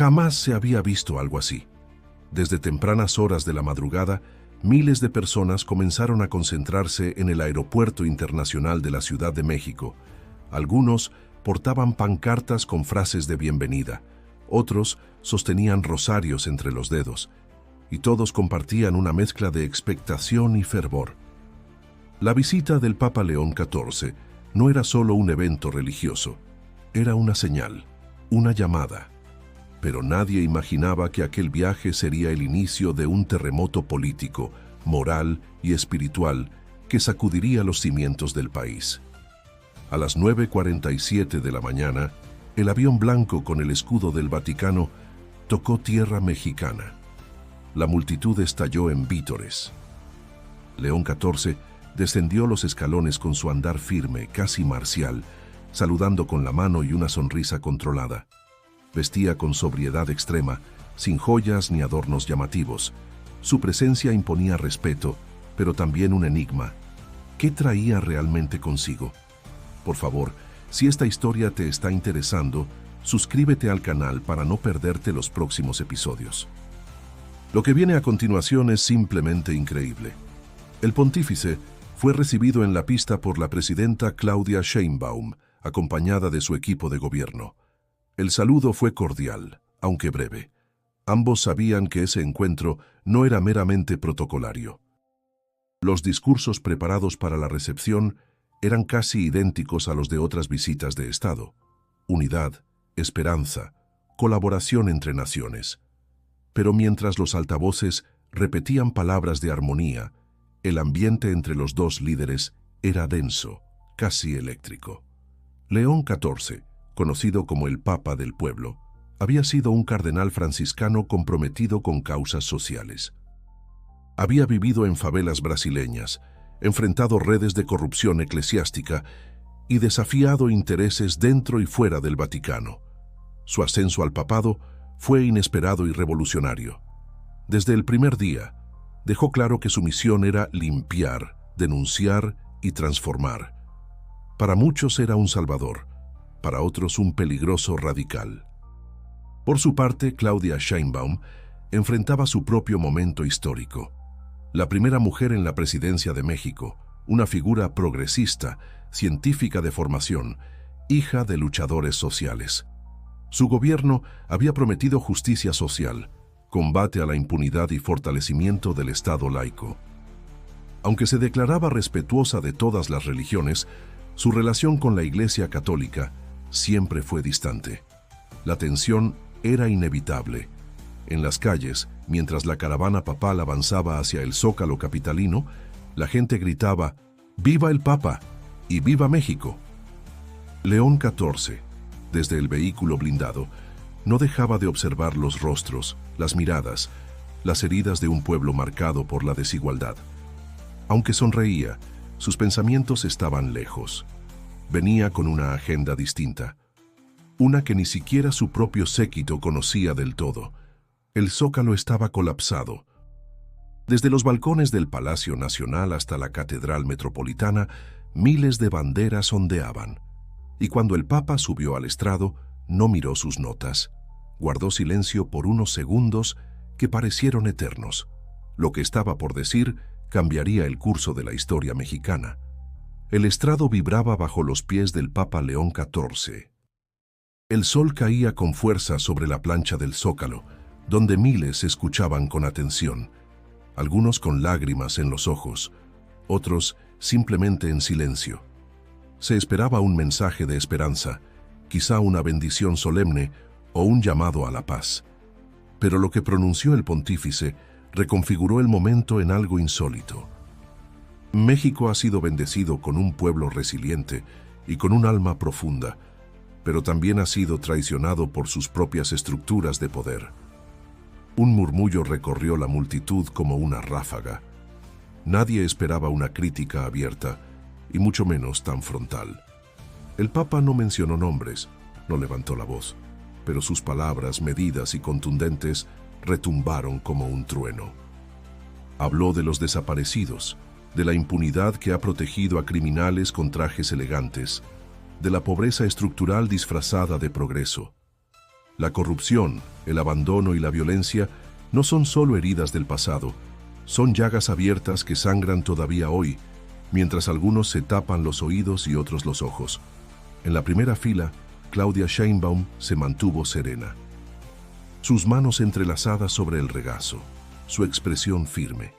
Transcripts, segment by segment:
Jamás se había visto algo así. Desde tempranas horas de la madrugada, miles de personas comenzaron a concentrarse en el Aeropuerto Internacional de la Ciudad de México. Algunos portaban pancartas con frases de bienvenida, otros sostenían rosarios entre los dedos, y todos compartían una mezcla de expectación y fervor. La visita del Papa León XIV no era solo un evento religioso, era una señal, una llamada. Pero nadie imaginaba que aquel viaje sería el inicio de un terremoto político, moral y espiritual que sacudiría los cimientos del país. A las 9:47 de la mañana, el avión blanco con el escudo del Vaticano tocó tierra mexicana. La multitud estalló en vítores. León XIV descendió los escalones con su andar firme, casi marcial, saludando con la mano y una sonrisa controlada. Vestía con sobriedad extrema, sin joyas ni adornos llamativos. Su presencia imponía respeto, pero también un enigma. ¿Qué traía realmente consigo? Por favor, si esta historia te está interesando, suscríbete al canal para no perderte los próximos episodios. Lo que viene a continuación es simplemente increíble. El pontífice fue recibido en la pista por la presidenta Claudia Sheinbaum, acompañada de su equipo de gobierno. El saludo fue cordial, aunque breve. Ambos sabían que ese encuentro no era meramente protocolario. Los discursos preparados para la recepción eran casi idénticos a los de otras visitas de Estado. Unidad, esperanza, colaboración entre naciones. Pero mientras los altavoces repetían palabras de armonía, el ambiente entre los dos líderes era denso, casi eléctrico. León XIV, conocido como el Papa del Pueblo, había sido un cardenal franciscano comprometido con causas sociales. Había vivido en favelas brasileñas, enfrentado redes de corrupción eclesiástica y desafiado intereses dentro y fuera del Vaticano. Su ascenso al papado fue inesperado y revolucionario. Desde el primer día, dejó claro que su misión era limpiar, denunciar y transformar. Para muchos era un salvador, para otros un peligroso radical. Por su parte, Claudia Sheinbaum enfrentaba su propio momento histórico. La primera mujer en la presidencia de México, una figura progresista, científica de formación, hija de luchadores sociales. Su gobierno había prometido justicia social, combate a la impunidad y fortalecimiento del Estado laico. Aunque se declaraba respetuosa de todas las religiones, su relación con la Iglesia Católica siempre fue distante. La tensión era inevitable. En las calles, mientras la caravana papal avanzaba hacia el Zócalo capitalino, la gente gritaba «¡Viva el Papa!» y «¡Viva México!». León XIV, desde el vehículo blindado, no dejaba de observar los rostros, las miradas, las heridas de un pueblo marcado por la desigualdad. Aunque sonreía, sus pensamientos estaban lejos. Venía con una agenda distinta, una que ni siquiera su propio séquito conocía del todo. El Zócalo estaba colapsado. Desde los balcones del Palacio Nacional hasta la Catedral Metropolitana, miles de banderas ondeaban. Y cuando el Papa subió al estrado, no miró sus notas. Guardó silencio por unos segundos que parecieron eternos. Lo que estaba por decir cambiaría el curso de la historia mexicana. El estrado vibraba bajo los pies del Papa León XIV. El sol caía con fuerza sobre la plancha del Zócalo, donde miles escuchaban con atención, algunos con lágrimas en los ojos, otros simplemente en silencio. Se esperaba un mensaje de esperanza, quizá una bendición solemne o un llamado a la paz. Pero lo que pronunció el pontífice reconfiguró el momento en algo insólito. México ha sido bendecido con un pueblo resiliente y con un alma profunda, pero también ha sido traicionado por sus propias estructuras de poder. Un murmullo recorrió la multitud como una ráfaga. Nadie esperaba una crítica abierta, y mucho menos tan frontal. El Papa no mencionó nombres, no levantó la voz, pero sus palabras medidas y contundentes retumbaron como un trueno. Habló de los desaparecidos, de la impunidad que ha protegido a criminales con trajes elegantes, de la pobreza estructural disfrazada de progreso. La corrupción, el abandono y la violencia no son solo heridas del pasado, son llagas abiertas que sangran todavía hoy, mientras algunos se tapan los oídos y otros los ojos. En la primera fila, Claudia Sheinbaum se mantuvo serena. Sus manos entrelazadas sobre el regazo, su expresión firme.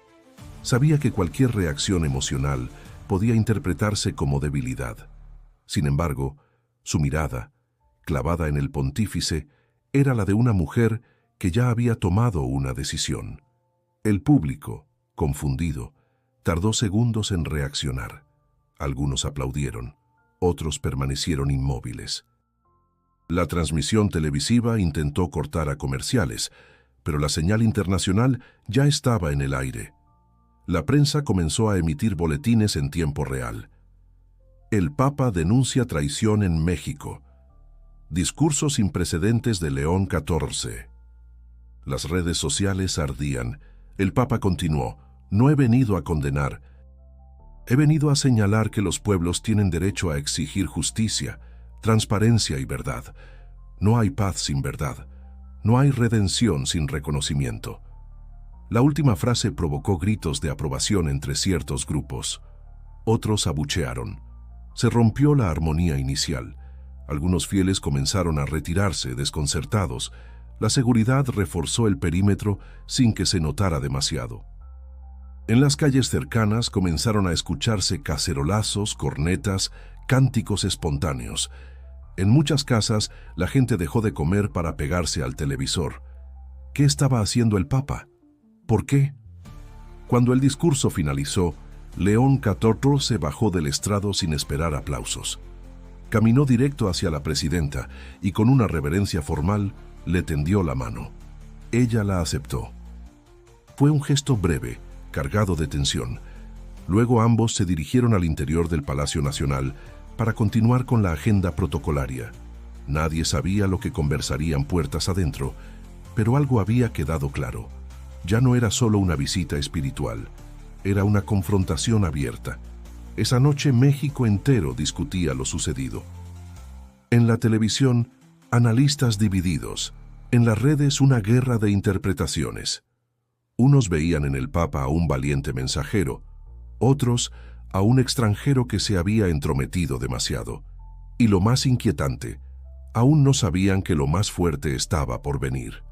Sabía que cualquier reacción emocional podía interpretarse como debilidad. Sin embargo, su mirada, clavada en el pontífice, era la de una mujer que ya había tomado una decisión. El público, confundido, tardó segundos en reaccionar. Algunos aplaudieron, otros permanecieron inmóviles. La transmisión televisiva intentó cortar a comerciales, pero la señal internacional ya estaba en el aire. La prensa comenzó a emitir boletines en tiempo real. El Papa denuncia traición en México. Discurso sin precedentes de León XIV. Las redes sociales ardían. El Papa continuó: no he venido a condenar. He venido a señalar que los pueblos tienen derecho a exigir justicia, transparencia y verdad. No hay paz sin verdad. No hay redención sin reconocimiento. La última frase provocó gritos de aprobación entre ciertos grupos. Otros abuchearon. Se rompió la armonía inicial. Algunos fieles comenzaron a retirarse, desconcertados. La seguridad reforzó el perímetro sin que se notara demasiado. En las calles cercanas comenzaron a escucharse cacerolazos, cornetas, cánticos espontáneos. En muchas casas, la gente dejó de comer para pegarse al televisor. ¿Qué estaba haciendo el Papa? ¿Por qué? Cuando el discurso finalizó, León XIV se bajó del estrado sin esperar aplausos. Caminó directo hacia la presidenta y con una reverencia formal le tendió la mano. Ella la aceptó. Fue un gesto breve, cargado de tensión. Luego ambos se dirigieron al interior del Palacio Nacional para continuar con la agenda protocolaria. Nadie sabía lo que conversarían puertas adentro, pero algo había quedado claro. Ya no era solo una visita espiritual, era una confrontación abierta. Esa noche México entero discutía lo sucedido. En la televisión, analistas divididos. En las redes, una guerra de interpretaciones. Unos veían en el Papa a un valiente mensajero, otros a un extranjero que se había entrometido demasiado. Y lo más inquietante, aún no sabían que lo más fuerte estaba por venir.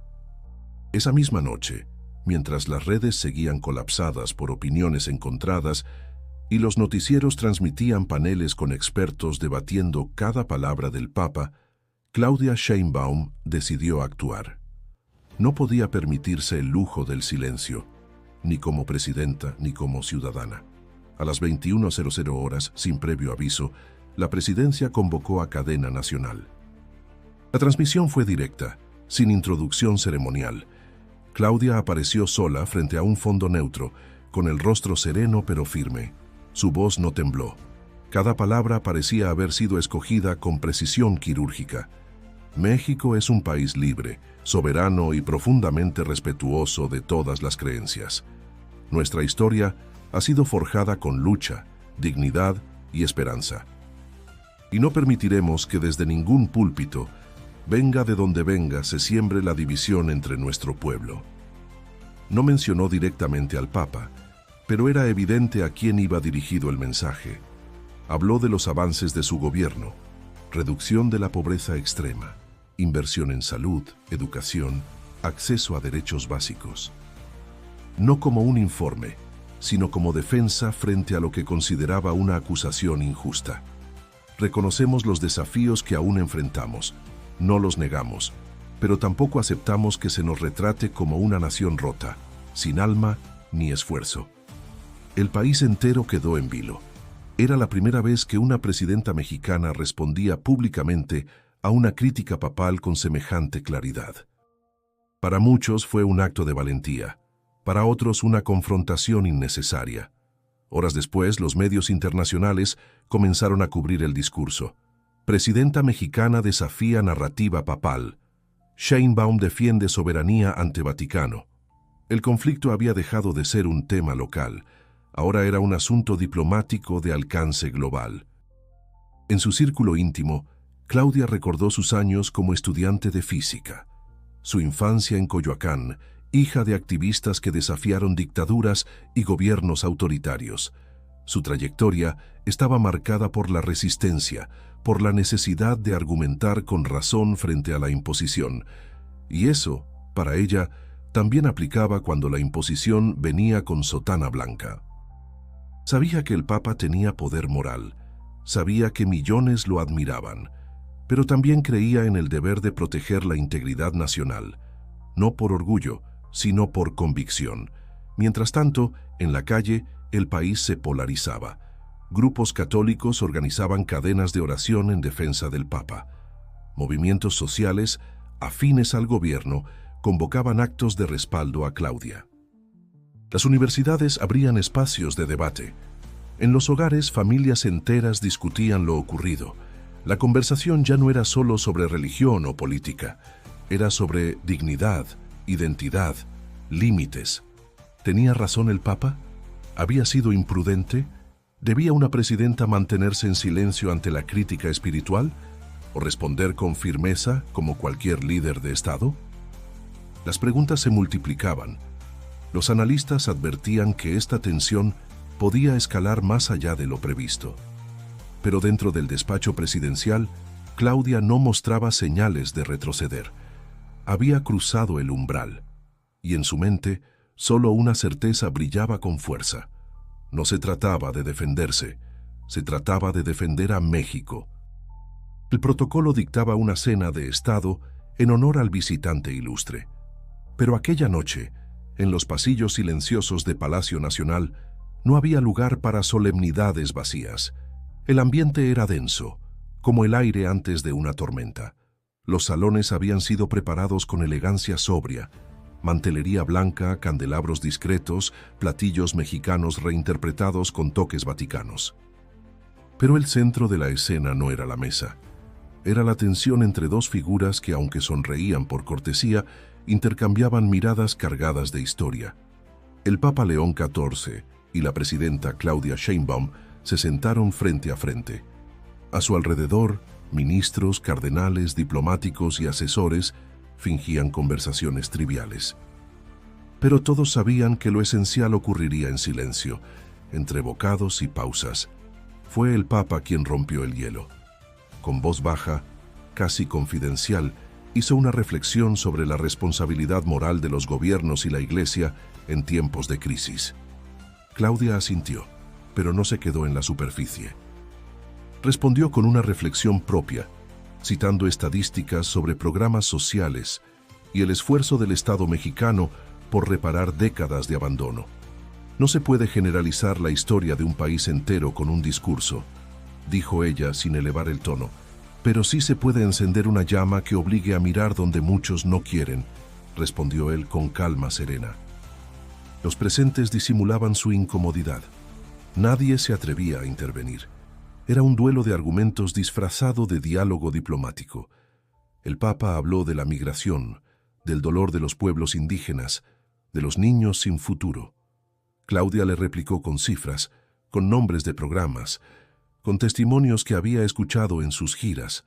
Esa misma noche, mientras las redes seguían colapsadas por opiniones encontradas y los noticieros transmitían paneles con expertos debatiendo cada palabra del Papa, Claudia Sheinbaum decidió actuar. No podía permitirse el lujo del silencio, ni como presidenta ni como ciudadana. A las 21:00 horas, sin previo aviso, la presidencia convocó a cadena nacional. La transmisión fue directa, sin introducción ceremonial. Claudia apareció sola frente a un fondo neutro, con el rostro sereno pero firme. Su voz no tembló. Cada palabra parecía haber sido escogida con precisión quirúrgica. México es un país libre, soberano y profundamente respetuoso de todas las creencias. Nuestra historia ha sido forjada con lucha, dignidad y esperanza. Y no permitiremos que desde ningún púlpito, venga de donde venga, se siembre la división entre nuestro pueblo. No mencionó directamente al Papa, pero era evidente a quién iba dirigido el mensaje. Habló de los avances de su gobierno, reducción de la pobreza extrema, inversión en salud, educación, acceso a derechos básicos. No como un informe, sino como defensa frente a lo que consideraba una acusación injusta. Reconocemos los desafíos que aún enfrentamos, no los negamos, pero tampoco aceptamos que se nos retrate como una nación rota, sin alma ni esfuerzo. El país entero quedó en vilo. Era la primera vez que una presidenta mexicana respondía públicamente a una crítica papal con semejante claridad. Para muchos fue un acto de valentía, para otros una confrontación innecesaria. Horas después, los medios internacionales comenzaron a cubrir el discurso. Presidenta mexicana desafía narrativa papal. Sheinbaum defiende soberanía ante Vaticano. El conflicto había dejado de ser un tema local. Ahora era un asunto diplomático de alcance global. En su círculo íntimo, Claudia recordó sus años como estudiante de física, su infancia en Coyoacán, hija de activistas que desafiaron dictaduras y gobiernos autoritarios. Su trayectoria estaba marcada por la resistencia, por la necesidad de argumentar con razón frente a la imposición. Y eso, para ella, también aplicaba cuando la imposición venía con sotana blanca. Sabía que el Papa tenía poder moral, sabía que millones lo admiraban, pero también creía en el deber de proteger la integridad nacional, no por orgullo, sino por convicción. Mientras tanto, en la calle, el país se polarizaba. Grupos católicos organizaban cadenas de oración en defensa del Papa. Movimientos sociales, afines al gobierno, convocaban actos de respaldo a Claudia. Las universidades abrían espacios de debate. En los hogares, familias enteras discutían lo ocurrido. La conversación ya no era solo sobre religión o política, era sobre dignidad, identidad, límites. ¿Tenía razón el Papa? ¿Había sido imprudente? ¿Debía una presidenta mantenerse en silencio ante la crítica espiritual? ¿O responder con firmeza como cualquier líder de Estado? Las preguntas se multiplicaban. Los analistas advertían que esta tensión podía escalar más allá de lo previsto. Pero dentro del despacho presidencial, Claudia no mostraba señales de retroceder. Había cruzado el umbral, y en su mente solo una certeza brillaba con fuerza. No se trataba de defenderse, se trataba de defender a México. El protocolo dictaba una cena de Estado en honor al visitante ilustre. Pero aquella noche, en los pasillos silenciosos de Palacio Nacional, no había lugar para solemnidades vacías. El ambiente era denso, como el aire antes de una tormenta. Los salones habían sido preparados con elegancia sobria, mantelería blanca, candelabros discretos, platillos mexicanos reinterpretados con toques vaticanos. Pero el centro de la escena no era la mesa. Era la tensión entre dos figuras que, aunque sonreían por cortesía, intercambiaban miradas cargadas de historia. El Papa León XIV y la presidenta Claudia Sheinbaum se sentaron frente a frente. A su alrededor, ministros, cardenales, diplomáticos y asesores fingían conversaciones triviales. Pero todos sabían que lo esencial ocurriría en silencio, entre bocados y pausas. Fue el Papa quien rompió el hielo. Con voz baja, casi confidencial, hizo una reflexión sobre la responsabilidad moral de los gobiernos y la Iglesia en tiempos de crisis. Claudia asintió, pero no se quedó en la superficie. Respondió con una reflexión propia, citando estadísticas sobre programas sociales y el esfuerzo del Estado mexicano por reparar décadas de abandono. No se puede generalizar la historia de un país entero con un discurso, dijo ella sin elevar el tono, pero sí se puede encender una llama que obligue a mirar donde muchos no quieren, respondió él con calma serena. Los presentes disimulaban su incomodidad. Nadie se atrevía a intervenir. Era un duelo de argumentos disfrazado de diálogo diplomático. El Papa habló de la migración, del dolor de los pueblos indígenas, de los niños sin futuro. Claudia le replicó con cifras, con nombres de programas, con testimonios que había escuchado en sus giras.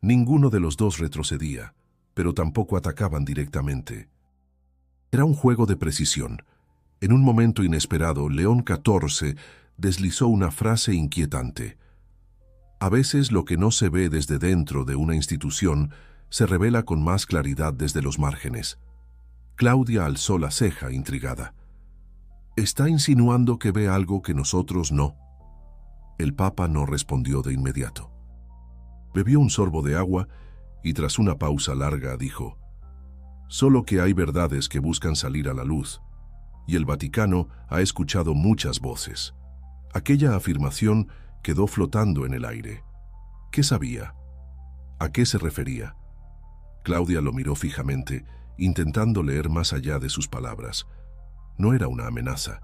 Ninguno de los dos retrocedía, pero tampoco atacaban directamente. Era un juego de precisión. En un momento inesperado, León XIV deslizó una frase inquietante. A veces lo que no se ve desde dentro de una institución se revela con más claridad desde los márgenes. Claudia alzó la ceja, intrigada. ¿Está insinuando que ve algo que nosotros no? El Papa no respondió de inmediato. Bebió un sorbo de agua y tras una pausa larga dijo: «Solo que hay verdades que buscan salir a la luz, y el Vaticano ha escuchado muchas voces». Aquella afirmación quedó flotando en el aire. ¿Qué sabía? ¿A qué se refería? Claudia lo miró fijamente, intentando leer más allá de sus palabras. No era una amenaza,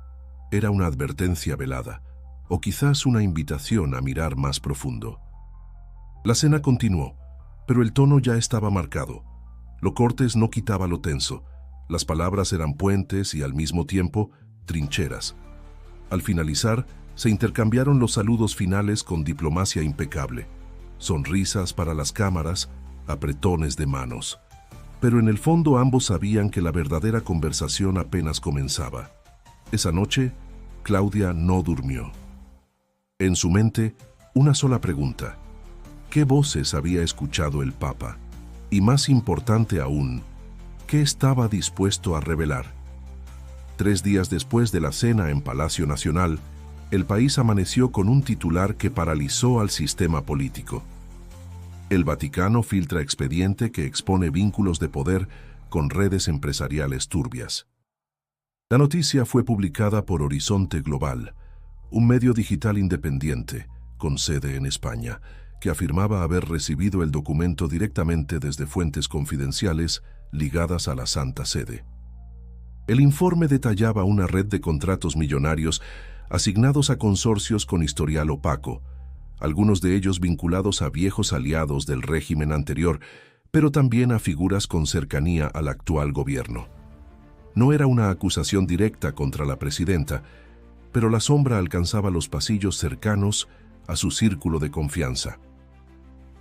era una advertencia velada, o quizás una invitación a mirar más profundo. La cena continuó, pero el tono ya estaba marcado. Lo cortés no quitaba lo tenso. Las palabras eran puentes y al mismo tiempo trincheras. Al finalizar, se intercambiaron los saludos finales con diplomacia impecable. sonrisas para las cámaras, apretones de manos. Pero en el fondo ambos sabían que la verdadera conversación apenas comenzaba. Esa noche, Claudia no durmió. En su mente, una sola pregunta: ¿qué voces había escuchado el Papa? Y más importante aún, ¿qué estaba dispuesto a revelar? 3 días después de la cena en Palacio Nacional, el país amaneció con un titular que paralizó al sistema político. El Vaticano filtra expediente que expone vínculos de poder con redes empresariales turbias. La noticia fue publicada por Horizonte Global, un medio digital independiente, con sede en España, que afirmaba haber recibido el documento directamente desde fuentes confidenciales ligadas a la Santa Sede. El informe detallaba una red de contratos millonarios asignados a consorcios con historial opaco, algunos de ellos vinculados a viejos aliados del régimen anterior, pero también a figuras con cercanía al actual gobierno. No era una acusación directa contra la presidenta, pero la sombra alcanzaba los pasillos cercanos a su círculo de confianza.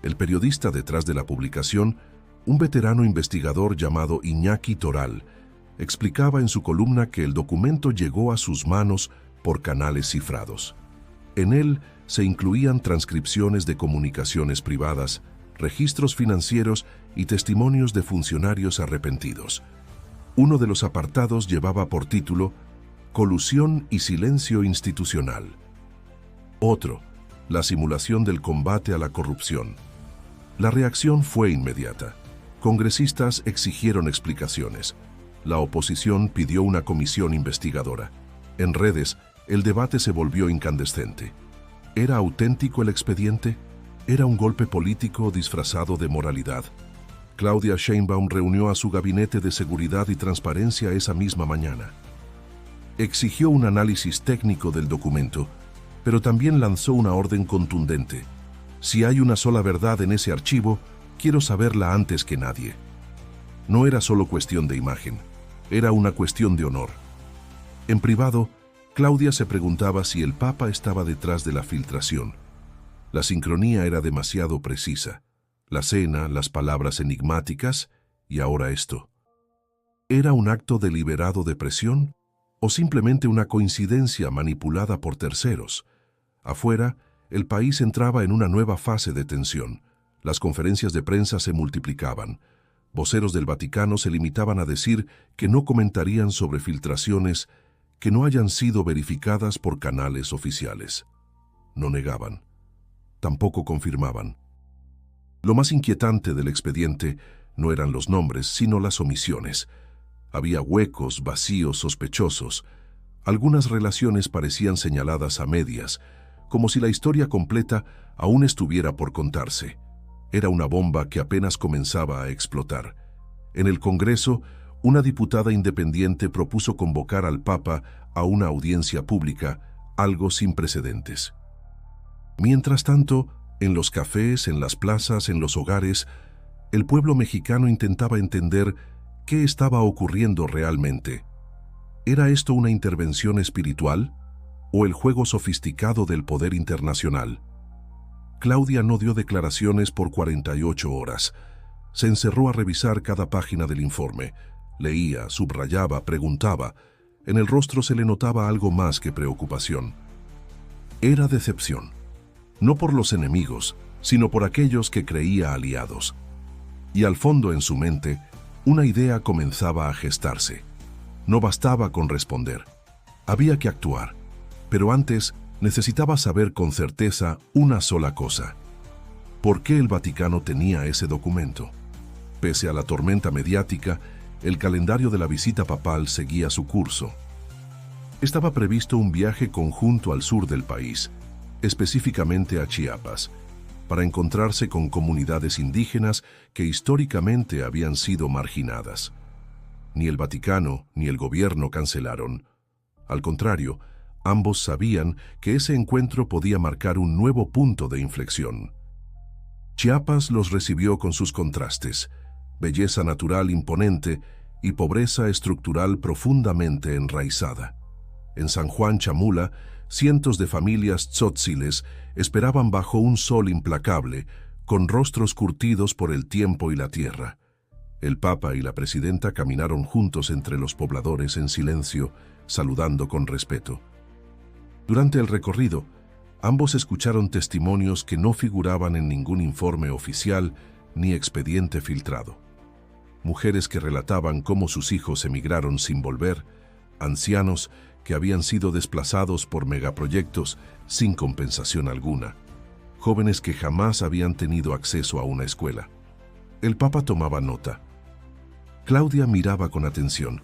El periodista detrás de la publicación, un veterano investigador llamado Iñaki Toral, explicaba en su columna que el documento llegó a sus manos por canales cifrados. En él se incluían transcripciones de comunicaciones privadas, registros financieros y testimonios de funcionarios arrepentidos. Uno de los apartados llevaba por título «Colusión y silencio institucional». Otro, «La simulación del combate a la corrupción». La reacción fue inmediata. Congresistas exigieron explicaciones. La oposición pidió una comisión investigadora. En redes, el debate se volvió incandescente. ¿Era auténtico el expediente? ¿Era un golpe político disfrazado de moralidad? Claudia Sheinbaum reunió a su gabinete de seguridad y transparencia esa misma mañana. Exigió un análisis técnico del documento, pero también lanzó una orden contundente. Si hay una sola verdad en ese archivo, quiero saberla antes que nadie. No era solo cuestión de imagen, era una cuestión de honor. En privado, Claudia se preguntaba si el Papa estaba detrás de la filtración. La sincronía era demasiado precisa. La cena, las palabras enigmáticas y ahora esto. ¿Era un acto deliberado de presión o simplemente una coincidencia manipulada por terceros? Afuera, el país entraba en una nueva fase de tensión. Las conferencias de prensa se multiplicaban. Voceros del Vaticano se limitaban a decir que no comentarían sobre filtraciones que no hayan sido verificadas por canales oficiales. No negaban. Tampoco confirmaban. Lo más inquietante del expediente no eran los nombres, sino las omisiones. Había huecos, vacíos, sospechosos. Algunas relaciones parecían señaladas a medias, como si la historia completa aún estuviera por contarse. Era una bomba que apenas comenzaba a explotar. En el Congreso, una diputada independiente propuso convocar al Papa a una audiencia pública, algo sin precedentes. Mientras tanto, en los cafés, en las plazas, en los hogares, el pueblo mexicano intentaba entender qué estaba ocurriendo realmente. ¿Era esto una intervención espiritual o el juego sofisticado del poder internacional? Claudia no dio declaraciones por 48 horas. Se encerró a revisar cada página del informe. Leía, subrayaba, preguntaba. En el rostro se le notaba algo más que preocupación. Era decepción. No por los enemigos, sino por aquellos que creía aliados. Y al fondo en su mente, una idea comenzaba a gestarse. No bastaba con responder. Había que actuar. Pero antes, necesitaba saber con certeza una sola cosa. ¿Por qué el Vaticano tenía ese documento? Pese a la tormenta mediática, el calendario de la visita papal seguía su curso. Estaba previsto un viaje conjunto al sur del país, específicamente a Chiapas, para encontrarse con comunidades indígenas que históricamente habían sido marginadas. Ni el Vaticano ni el gobierno cancelaron. Al contrario, ambos sabían que ese encuentro podía marcar un nuevo punto de inflexión. Chiapas los recibió con sus contrastes, belleza natural imponente y pobreza estructural profundamente enraizada. En San Juan Chamula, cientos de familias tzotziles esperaban bajo un sol implacable, con rostros curtidos por el tiempo y la tierra. El Papa y la presidenta caminaron juntos entre los pobladores en silencio, saludando con respeto. Durante el recorrido, ambos escucharon testimonios que no figuraban en ningún informe oficial ni expediente filtrado. Mujeres que relataban cómo sus hijos emigraron sin volver, ancianos que habían sido desplazados por megaproyectos sin compensación alguna, jóvenes que jamás habían tenido acceso a una escuela. El Papa tomaba nota. Claudia miraba con atención,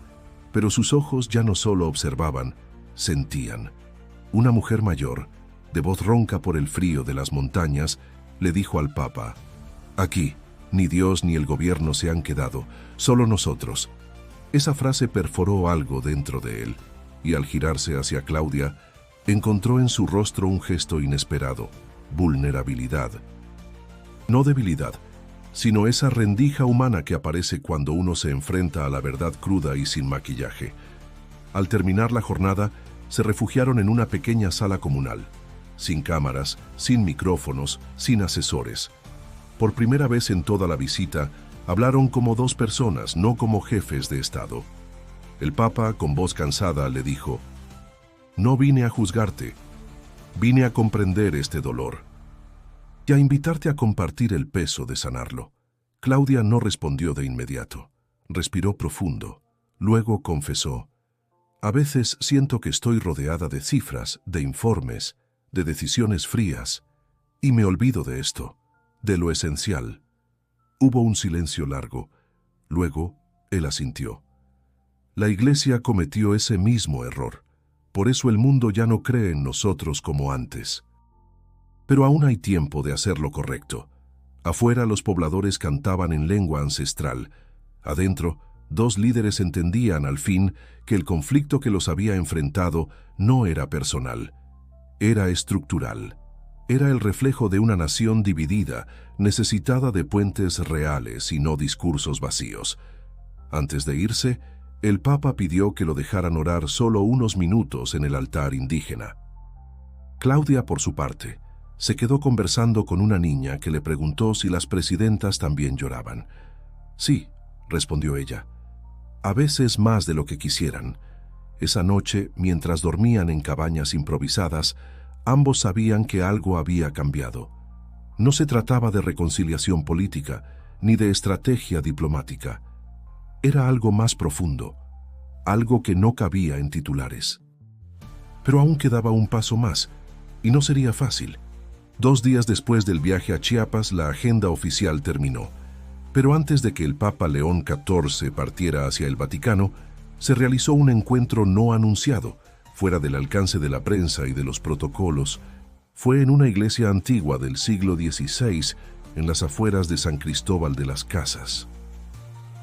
pero sus ojos ya no solo observaban, sentían. Una mujer mayor, de voz ronca por el frío de las montañas, le dijo al Papa: «Aquí, ni Dios ni el gobierno se han quedado, solo nosotros». Esa frase perforó algo dentro de él, y al girarse hacia Claudia, encontró en su rostro un gesto inesperado: vulnerabilidad. No debilidad, sino esa rendija humana que aparece cuando uno se enfrenta a la verdad cruda y sin maquillaje. Al terminar la jornada, se refugiaron en una pequeña sala comunal, sin cámaras, sin micrófonos, sin asesores. Por primera vez en toda la visita, hablaron como dos personas, no como jefes de Estado. El Papa, con voz cansada, le dijo: «No vine a juzgarte, vine a comprender este dolor y a invitarte a compartir el peso de sanarlo». Claudia no respondió de inmediato. Respiró profundo. Luego confesó: «A veces siento que estoy rodeada de cifras, de informes, de decisiones frías, y me olvido de esto, de lo esencial». Hubo un silencio largo. Luego, él asintió. La Iglesia cometió ese mismo error. Por eso el mundo ya no cree en nosotros como antes. Pero aún hay tiempo de hacer lo correcto. Afuera los pobladores cantaban en lengua ancestral. Adentro, dos líderes entendían al fin que el conflicto que los había enfrentado no era personal, era estructural. Era el reflejo de una nación dividida, necesitada de puentes reales y no discursos vacíos. Antes de irse, el Papa pidió que lo dejaran orar solo unos minutos en el altar indígena. Claudia, por su parte, se quedó conversando con una niña que le preguntó si las presidentas también lloraban. «Sí», respondió ella, «a veces más de lo que quisieran». Esa noche, mientras dormían en cabañas improvisadas, ambos sabían que algo había cambiado. No se trataba de reconciliación política, ni de estrategia diplomática. Era algo más profundo, algo que no cabía en titulares. Pero aún quedaba un paso más, y no sería fácil. 2 días después del viaje a Chiapas, la agenda oficial terminó. Pero antes de que el Papa León XIV partiera hacia el Vaticano, se realizó un encuentro no anunciado, fuera del alcance de la prensa y de los protocolos. Fue en una iglesia antigua del siglo XVI, en las afueras de San Cristóbal de las Casas.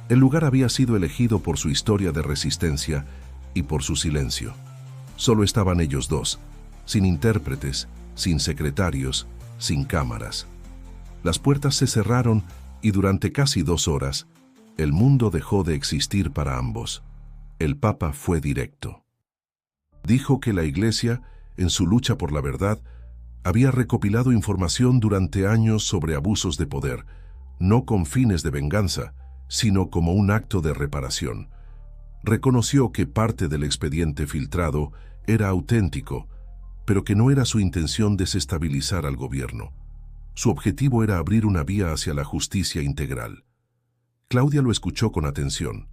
El lugar había sido elegido por su historia de resistencia y por su silencio. Solo estaban ellos dos, sin intérpretes, sin secretarios, sin cámaras. Las puertas se cerraron y durante casi 2 horas, el mundo dejó de existir para ambos. El Papa fue directo. Dijo que la Iglesia, en su lucha por la verdad, había recopilado información durante años sobre abusos de poder, no con fines de venganza, sino como un acto de reparación. Reconoció que parte del expediente filtrado era auténtico, pero que no era su intención desestabilizar al gobierno. Su objetivo era abrir una vía hacia la justicia integral. Claudia lo escuchó con atención.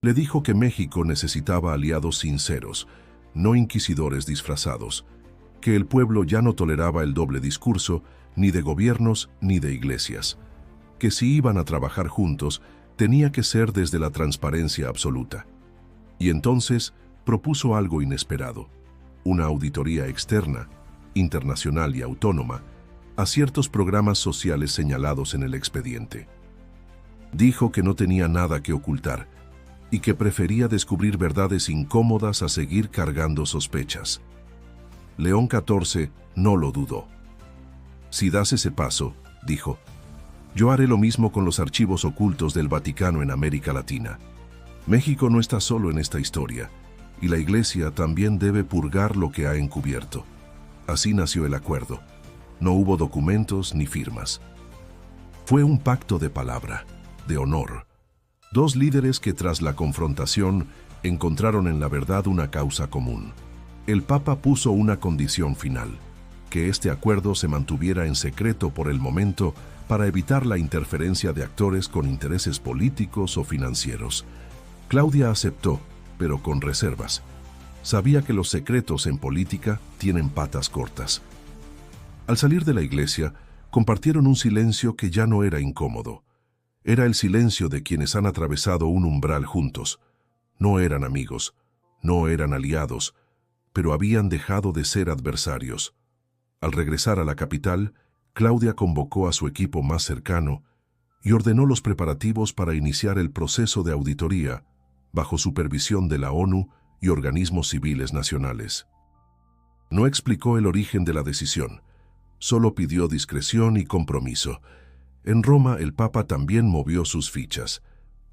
Le dijo que México necesitaba aliados sinceros, no inquisidores disfrazados, que el pueblo ya no toleraba el doble discurso, ni de gobiernos ni de iglesias, que si iban a trabajar juntos, tenía que ser desde la transparencia absoluta. Y entonces propuso algo inesperado: una auditoría externa, internacional y autónoma, a ciertos programas sociales señalados en el expediente. Dijo que no tenía nada que ocultar y que prefería descubrir verdades incómodas a seguir cargando sospechas. León XIV no lo dudó. «Si das ese paso», dijo, «yo haré lo mismo con los archivos ocultos del Vaticano en América Latina. México no está solo en esta historia, y la Iglesia también debe purgar lo que ha encubierto». Así nació el acuerdo. No hubo documentos ni firmas, Fue un pacto de palabra, de honor. Dos líderes que tras la confrontación encontraron en la verdad una causa común. El Papa puso una condición final, que este acuerdo se mantuviera en secreto por el momento para evitar la interferencia de actores con intereses políticos o financieros. Claudia aceptó, pero con reservas. Sabía que los secretos en política tienen patas cortas. Al salir de la iglesia, compartieron un silencio que ya no era incómodo. Era el silencio de quienes han atravesado un umbral juntos. No eran amigos, no eran aliados, pero habían dejado de ser adversarios. Al regresar a la capital, Claudia convocó a su equipo más cercano y ordenó los preparativos para iniciar el proceso de auditoría bajo supervisión de la ONU y organismos civiles nacionales. No explicó el origen de la decisión, solo pidió discreción y compromiso. En Roma, el Papa también movió sus fichas.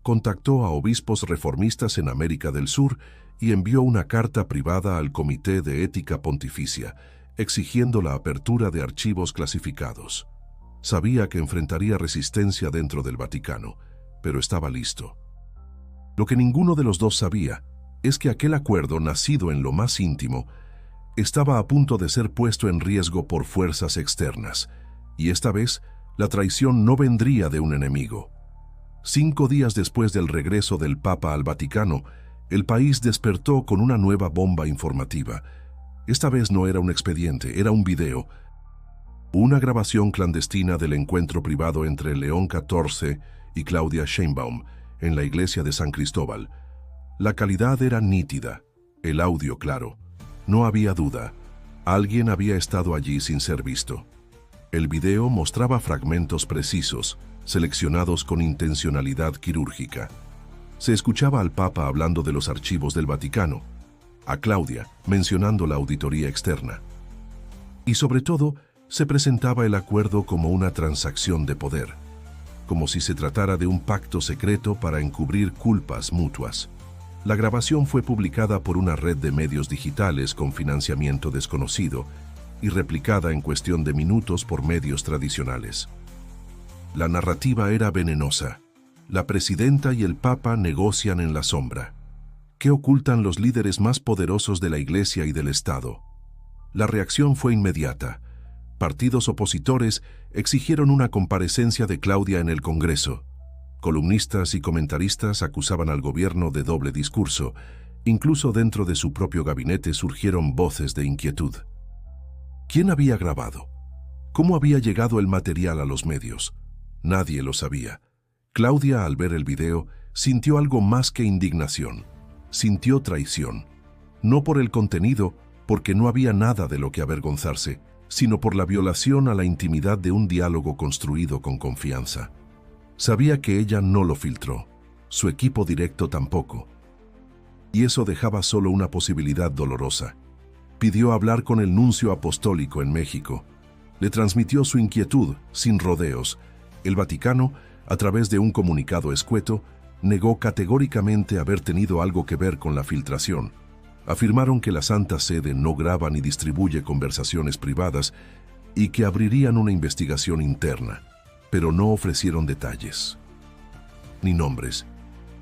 Contactó a obispos reformistas en América del Sur y envió una carta privada al Comité de Ética Pontificia, exigiendo la apertura de archivos clasificados. Sabía que enfrentaría resistencia dentro del Vaticano, pero estaba listo. Lo que ninguno de los dos sabía es que aquel acuerdo, nacido en lo más íntimo, estaba a punto de ser puesto en riesgo por fuerzas externas, y esta vez la traición no vendría de un enemigo. 5 días después del regreso del Papa al Vaticano, el país despertó con una nueva bomba informativa. Esta vez no era un expediente, era un video. Una grabación clandestina del encuentro privado entre León XIV y Claudia Sheinbaum en la iglesia de San Cristóbal. La calidad era nítida, el audio claro. No había duda, alguien había estado allí sin ser visto. El video mostraba fragmentos precisos, seleccionados con intencionalidad quirúrgica. Se escuchaba al Papa hablando de los archivos del Vaticano, a Claudia mencionando la auditoría externa. Y sobre todo, se presentaba el acuerdo como una transacción de poder, como si se tratara de un pacto secreto para encubrir culpas mutuas. La grabación fue publicada por una red de medios digitales con financiamiento desconocido y replicada en cuestión de minutos por medios tradicionales. La narrativa era venenosa. La presidenta y el Papa negocian en la sombra. ¿Qué ocultan los líderes más poderosos de la Iglesia y del Estado? La reacción fue inmediata. Partidos opositores exigieron una comparecencia de Claudia en el Congreso. Columnistas y comentaristas acusaban al gobierno de doble discurso. Incluso dentro de su propio gabinete surgieron voces de inquietud. ¿Quién había grabado? ¿Cómo había llegado el material a los medios? Nadie lo sabía. Claudia, al ver el video, sintió algo más que indignación. Sintió traición. No por el contenido, porque no había nada de lo que avergonzarse, sino por la violación a la intimidad de un diálogo construido con confianza. Sabía que ella no lo filtró, su equipo directo tampoco. Y eso dejaba solo una posibilidad dolorosa. Pidió hablar con el nuncio apostólico en México. Le transmitió su inquietud, sin rodeos. El Vaticano, a través de un comunicado escueto, negó categóricamente haber tenido algo que ver con la filtración. Afirmaron que la Santa Sede no graba ni distribuye conversaciones privadas y que abrirían una investigación interna, pero no ofrecieron detalles, ni nombres,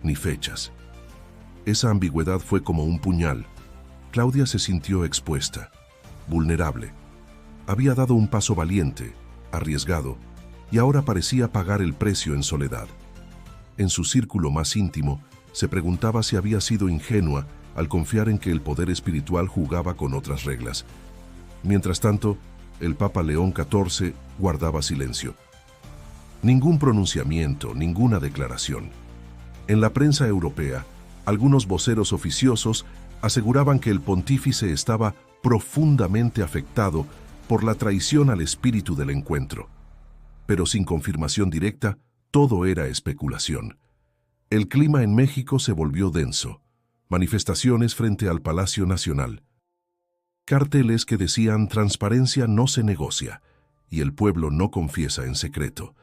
ni fechas. Esa ambigüedad fue como un puñal. Claudia se sintió expuesta, vulnerable. Había dado un paso valiente, arriesgado, y ahora parecía pagar el precio en soledad. En su círculo más íntimo, se preguntaba si había sido ingenua al confiar en que el poder espiritual jugaba con otras reglas. Mientras tanto, el Papa León XIV guardaba silencio. Ningún pronunciamiento, ninguna declaración. En la prensa europea, algunos voceros oficiosos aseguraban que el pontífice estaba profundamente afectado por la traición al espíritu del encuentro. Pero sin confirmación directa, todo era especulación. El clima en México se volvió denso. Manifestaciones frente al Palacio Nacional. Carteles que decían transparencia no se negocia y el pueblo no confiesa en secreto.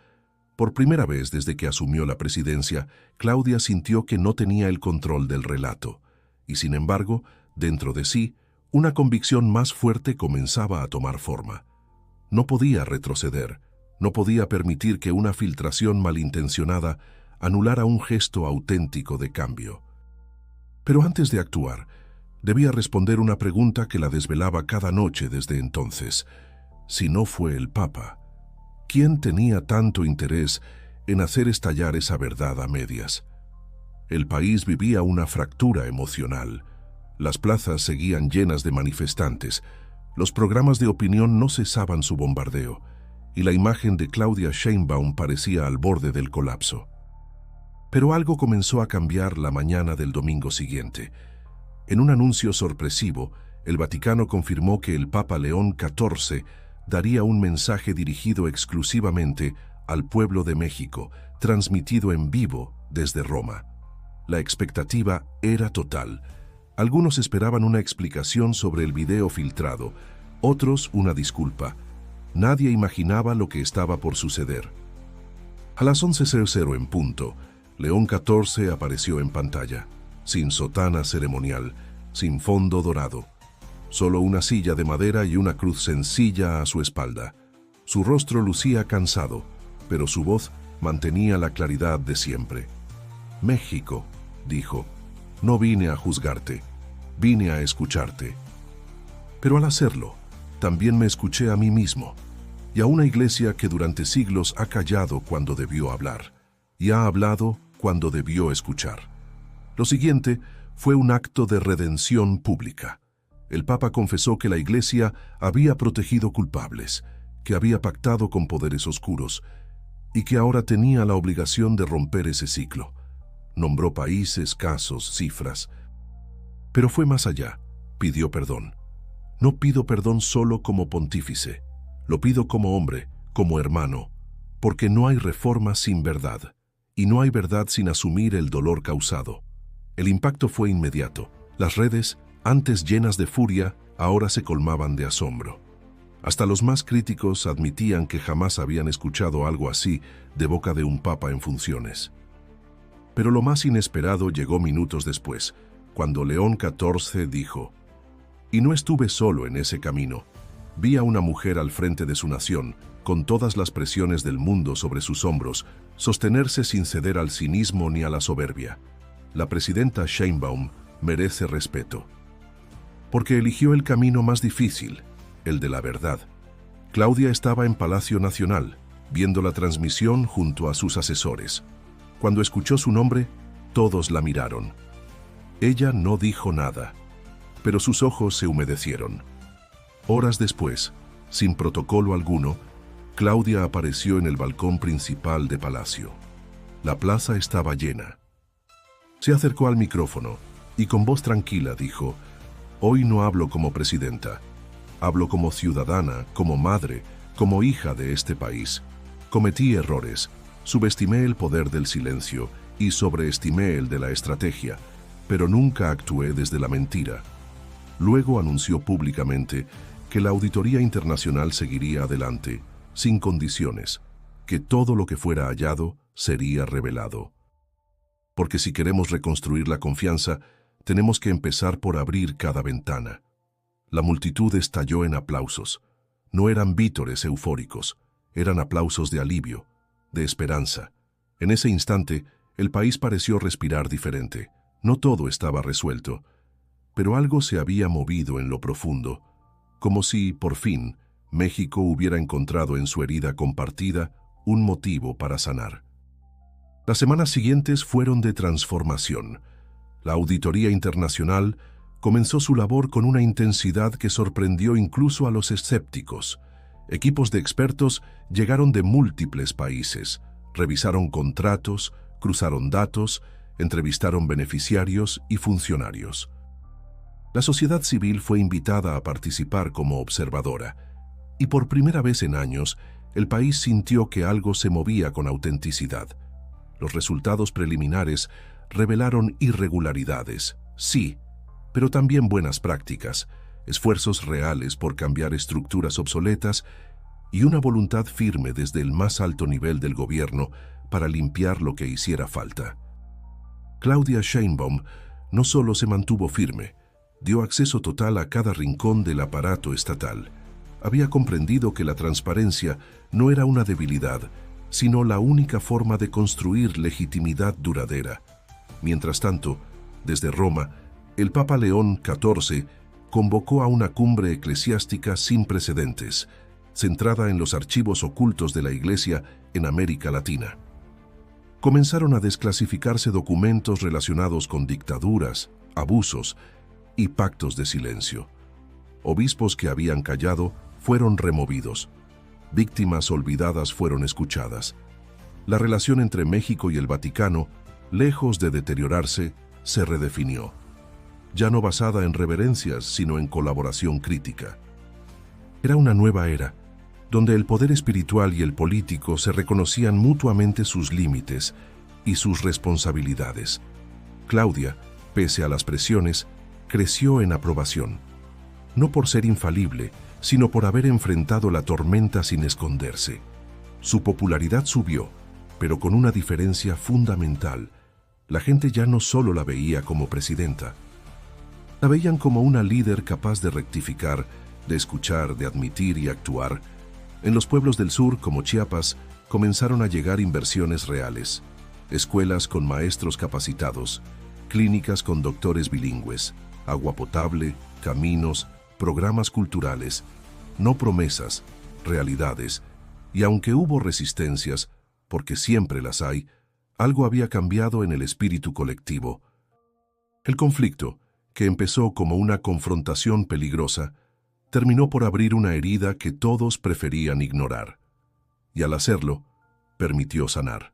Por primera vez desde que asumió la presidencia, Claudia sintió que no tenía el control del relato. Y sin embargo, dentro de sí, una convicción más fuerte comenzaba a tomar forma. No podía retroceder, No podía permitir que una filtración malintencionada anulara un gesto auténtico de cambio. Pero antes de actuar, debía responder una pregunta que la desvelaba cada noche desde entonces. Si no fue el Papa, ¿quién tenía tanto interés en hacer estallar esa verdad a medias? El país vivía una fractura emocional. Las plazas seguían llenas de manifestantes, los programas de opinión no cesaban su bombardeo, y la imagen de Claudia Sheinbaum parecía al borde del colapso. Pero algo comenzó a cambiar la mañana del domingo siguiente. En un anuncio sorpresivo, el Vaticano confirmó que el Papa León XIV daría un mensaje dirigido exclusivamente al pueblo de México, transmitido en vivo desde Roma. La expectativa era total. Algunos esperaban una explicación sobre el video filtrado, otros una disculpa. Nadie imaginaba lo que estaba por suceder. A las 11:00 en punto, León XIV apareció en pantalla, sin sotana ceremonial, sin fondo dorado. Solo una silla de madera y una cruz sencilla a su espalda. Su rostro lucía cansado, pero su voz mantenía la claridad de siempre. «México», dijo, «no vine a juzgarte, vine a escucharte». Pero al hacerlo, también me escuché a mí mismo, y a una iglesia que durante siglos ha callado cuando debió hablar, y ha hablado cuando debió escuchar. Lo siguiente fue un acto de redención pública. El Papa confesó que la Iglesia había protegido culpables, que había pactado con poderes oscuros, y que ahora tenía la obligación de romper ese ciclo. Nombró países, casos, cifras. Pero fue más allá. Pidió perdón. No pido perdón solo como pontífice. Lo pido como hombre, como hermano, porque no hay reforma sin verdad, y no hay verdad sin asumir el dolor causado. El impacto fue inmediato. Las redes, antes llenas de furia, ahora se colmaban de asombro. Hasta los más críticos admitían que jamás habían escuchado algo así de boca de un papa en funciones. Pero lo más inesperado llegó minutos después, cuando León XIV dijo: «Y no estuve solo en ese camino. Vi a una mujer al frente de su nación, con todas las presiones del mundo sobre sus hombros, sostenerse sin ceder al cinismo ni a la soberbia. La presidenta Sheinbaum merece respeto. Porque eligió el camino más difícil, el de la verdad». Claudia estaba en Palacio Nacional, viendo la transmisión junto a sus asesores. Cuando escuchó su nombre, todos la miraron. Ella no dijo nada, pero sus ojos se humedecieron. Horas después, sin protocolo alguno, Claudia apareció en el balcón principal de Palacio. La plaza estaba llena. Se acercó al micrófono y con voz tranquila dijo: «Hoy no hablo como presidenta. Hablo como ciudadana, como madre, como hija de este país. Cometí errores, subestimé el poder del silencio y sobreestimé el de la estrategia, pero nunca actué desde la mentira». Luego anunció públicamente que la auditoría internacional seguiría adelante, sin condiciones, que todo lo que fuera hallado sería revelado. Porque si queremos reconstruir la confianza, tenemos que empezar por abrir cada ventana. La multitud estalló en aplausos. No eran vítores eufóricos, eran aplausos de alivio, de esperanza. En ese instante, el país pareció respirar diferente. No todo estaba resuelto, pero algo se había movido en lo profundo, como si, por fin, México hubiera encontrado en su herida compartida un motivo para sanar. Las semanas siguientes fueron de transformación. La Auditoría Internacional comenzó su labor con una intensidad que sorprendió incluso a los escépticos. Equipos de expertos llegaron de múltiples países, revisaron contratos, cruzaron datos, entrevistaron beneficiarios y funcionarios. La sociedad civil fue invitada a participar como observadora, y por primera vez en años, el país sintió que algo se movía con autenticidad. Los resultados preliminares revelaron irregularidades, sí, pero también buenas prácticas, esfuerzos reales por cambiar estructuras obsoletas y una voluntad firme desde el más alto nivel del gobierno para limpiar lo que hiciera falta. Claudia Sheinbaum no solo se mantuvo firme, dio acceso total a cada rincón del aparato estatal. había comprendido que la transparencia no era una debilidad, sino la única forma de construir legitimidad duradera. Mientras tanto, desde Roma, el Papa León XIV convocó a una cumbre eclesiástica sin precedentes, centrada en los archivos ocultos de la Iglesia en América Latina. Comenzaron a desclasificarse documentos relacionados con dictaduras, abusos y pactos de silencio. Obispos que habían callado fueron removidos. Víctimas olvidadas fueron escuchadas. La relación entre México y el Vaticano, lejos de deteriorarse, se redefinió. Ya no basada en reverencias, sino en colaboración crítica. Era una nueva era, donde el poder espiritual y el político se reconocían mutuamente sus límites y sus responsabilidades. Claudia, pese a las presiones, creció en aprobación. No por ser infalible, sino por haber enfrentado la tormenta sin esconderse. Su popularidad subió, pero con una diferencia fundamental. La gente ya no solo la veía como presidenta, la veían como una líder capaz de rectificar, de escuchar, de admitir y actuar. En los pueblos del sur, como Chiapas, comenzaron a llegar inversiones reales, escuelas con maestros capacitados, clínicas con doctores bilingües, agua potable, caminos, programas culturales, no promesas, realidades, y aunque hubo resistencias, porque siempre las hay, algo había cambiado en el espíritu colectivo. El conflicto, que empezó como una confrontación peligrosa, terminó por abrir una herida que todos preferían ignorar. Y al hacerlo, permitió sanar.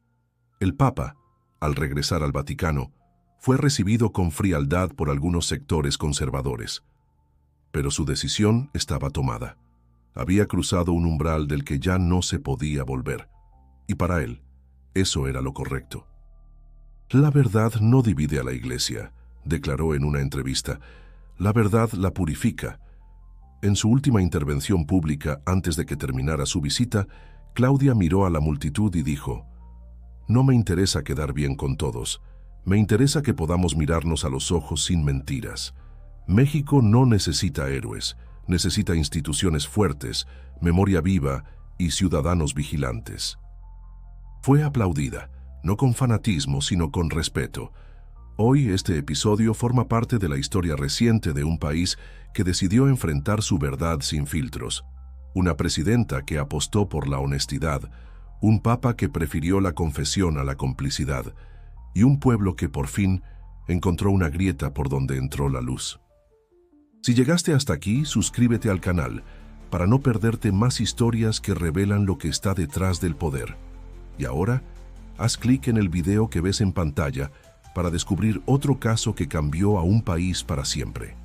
El Papa, al regresar al Vaticano, fue recibido con frialdad por algunos sectores conservadores. Pero su decisión estaba tomada. Había cruzado un umbral del que ya no se podía volver. Y para él, eso era lo correcto. La verdad no divide a la Iglesia, declaró en una entrevista. La verdad la purifica. En su última intervención pública, antes de que terminara su visita, Claudia miró a la multitud y dijo: «No me interesa quedar bien con todos. Me interesa que podamos mirarnos a los ojos sin mentiras. México no necesita héroes, necesita instituciones fuertes, memoria viva y ciudadanos vigilantes». Fue aplaudida, no con fanatismo, sino con respeto. Hoy este episodio forma parte de la historia reciente de un país que decidió enfrentar su verdad sin filtros. Una presidenta que apostó por la honestidad, un papa que prefirió la confesión a la complicidad, y un pueblo que por fin encontró una grieta por donde entró la luz. Si llegaste hasta aquí, suscríbete al canal para no perderte más historias que revelan lo que está detrás del poder. Y ahora, haz clic en el video que ves en pantalla para descubrir otro caso que cambió a un país para siempre.